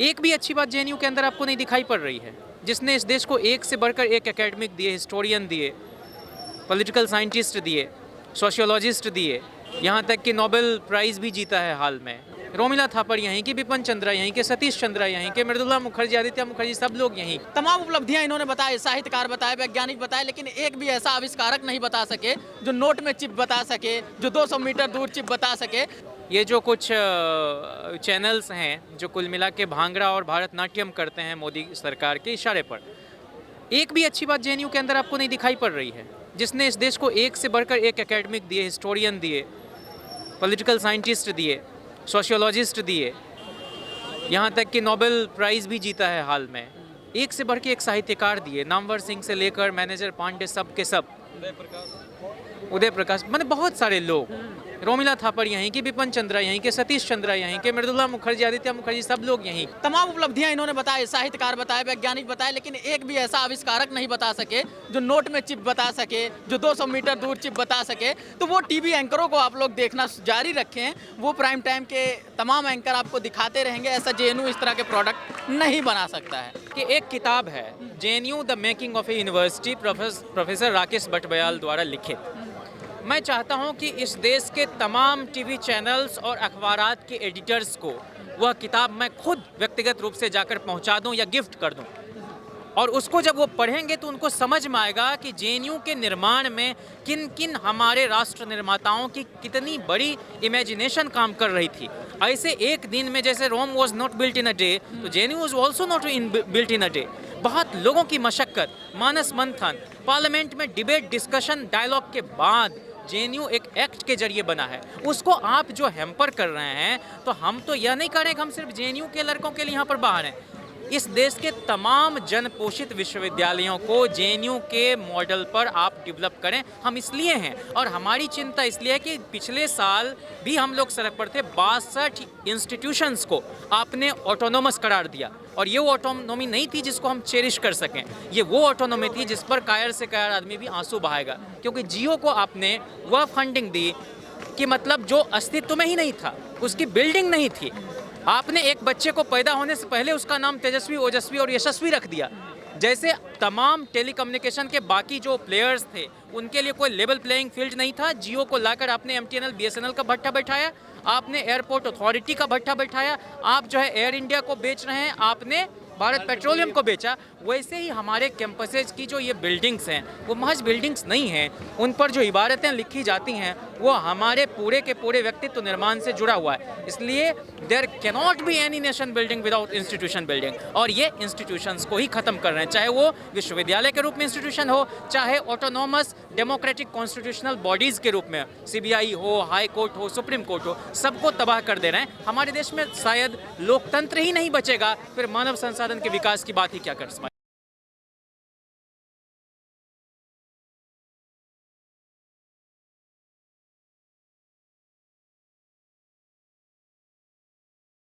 एक भी अच्छी बात जेएनयू के अंदर आपको नहीं दिखाई पड़ रही है, जिसने इस देश को एक से बढ़कर एक एकेडमिक दिए, हिस्टोरियन दिए, पॉलिटिकल साइंटिस्ट दिए, सोशियोलॉजिस्ट दिए, यहाँ तक कि नोबेल प्राइज़ भी जीता है हाल में। रोमिला थापर यहीं की, बिपिन चंद्रा यहीं के, सतीश चंद्रा यहीं के, मृदुला मुखर्जी, आदित्य मुखर्जी, सब लोग यहीं। तमाम उपलब्धियां इन्होंने बताए, साहित्यकार बताए, वैज्ञानिक बताए, लेकिन एक भी ऐसा आविष्कारक नहीं बता सके जो नोट में चिप बता सके, जो 200 मीटर दूर चिप बता सके। ये जो कुछ चैनल्स हैं जो कुल मिला के भांगड़ा और भारतनाट्यम करते हैं मोदी सरकार के इशारे पर, एक भी अच्छी बात जेएनयू के अंदर आपको नहीं दिखाई पड़ रही है, जिसने इस देश को एक से बढ़कर एक एकेडमिक दिए, हिस्टोरियन दिए, पॉलिटिकल साइंटिस्ट दिए, सोशियोलॉजिस्ट दिए, यहाँ तक कि नोबेल प्राइज़ भी जीता है हाल में। एक से बढ़ के एक साहित्यकार दिए, नामवर सिंह से लेकर मैनेजर पांडे, सब के सब, उदय प्रकाश, मतलब बहुत सारे लोग। रोमिला थापर यहीं की, बिपिन चंद्रा यहीं के, सतीश चंद्रा यहीं के, मृदुला मुखर्जी, आदित्य मुखर्जी, सब लोग यहीं। तमाम उपलब्धियां इन्होंने बताए, साहित्यकार बताए, वैज्ञानिक बताए, लेकिन एक भी ऐसा आविष्कारक नहीं बता सके जो नोट में चिप बता सके, जो 200 मीटर दूर चिप बता सके। तो वो टीवी एंकरों को आप लोग देखना जारी रखें, वो प्राइम टाइम के तमाम एंकर आपको दिखाते रहेंगे। ऐसा जेएनयू इस तरह के प्रोडक्ट नहीं बना सकता है। कि एक किताब है JNU the making of a university, professor Rakesh Batabyal द्वारा लिखित। मैं चाहता हूं कि इस देश के तमाम टीवी चैनल्स और अखबारात के एडिटर्स को वह किताब मैं खुद व्यक्तिगत रूप से जाकर पहुंचा दूं या गिफ्ट कर दूं, और उसको जब वो पढ़ेंगे तो उनको समझ में आएगा कि जेएनयू के निर्माण में किन किन हमारे राष्ट्र निर्माताओं की कितनी बड़ी इमेजिनेशन काम कर रही थी। ऐसे एक दिन में जैसे Rome was not built in a day, तो JNU was also not built in a day. बहुत लोगों की मशक्कत, मानस मंथन, पार्लियामेंट में डिबेट, डिस्कशन, डायलॉग के बाद जेएनयू एक एक्ट के जरिए बना है। उसको आप जो हैम्पर कर रहे हैं, तो हम तो यह नहीं कर रहे कि हम सिर्फ जेएनयू के लड़कों के लिए यहाँ पर बाहर हैं। इस देश के तमाम जन पोषित विश्वविद्यालयों को जेएनयू के मॉडल पर आप डेवलप करें, हम इसलिए हैं। और हमारी चिंता इसलिए है कि पिछले साल भी हम लोग सड़क पर थे, 62 इंस्टीट्यूशंस को आपने ऑटोनोमस करार दिया, और ये वो ऑटोनोमी नहीं थी जिसको हम चेरिश कर सकें। ये वो ऑटोनोमी थी जिस पर कायर से कायर आदमी भी आंसू बहाएगा, क्योंकि जियो को आपने वह फंडिंग दी कि मतलब जो अस्तित्व में ही नहीं था, उसकी बिल्डिंग नहीं थी। आपने एक बच्चे को पैदा होने से पहले उसका नाम तेजस्वी, ओजस्वी और यशस्वी रख दिया। जैसे तमाम टेलीकम्युनिकेशन के बाकी जो प्लेयर्स थे उनके लिए कोई लेवल प्लेइंग फील्ड नहीं था, जियो को लाकर आपने एमटीएनएल, बीएसएनएल का भट्टा बैठाया, आपने एयरपोर्ट अथॉरिटी का भट्टा बैठाया, आप जो है एयर इंडिया को बेच रहे हैं, आपने भारत पेट्रोलियम को बेचा। वैसे ही हमारे कैंपसेज की जो ये बिल्डिंग्स हैं वो महज बिल्डिंग्स नहीं हैं, उन पर जो इबारतें लिखी जाती हैं वो हमारे पूरे के पूरे व्यक्तित्व निर्माण से जुड़ा हुआ है। इसलिए there cannot be any nation building without institution building, और ये इंस्टीट्यूशंस को ही ख़त्म कर रहे हैं, चाहे वो विश्वविद्यालय के रूप में इंस्टीट्यूशन हो, चाहे ऑटोनॉमस डेमोक्रेटिक कॉन्स्टिट्यूशनल बॉडीज़ के रूप में सीबीआई हो, हाई कोर्ट हो, सुप्रीम कोर्ट हो, सबको तबाह कर दे रहे हैं। हमारे देश में शायद लोकतंत्र ही नहीं बचेगा, फिर मानव संसाधन के विकास की बात ही क्या कर सकते।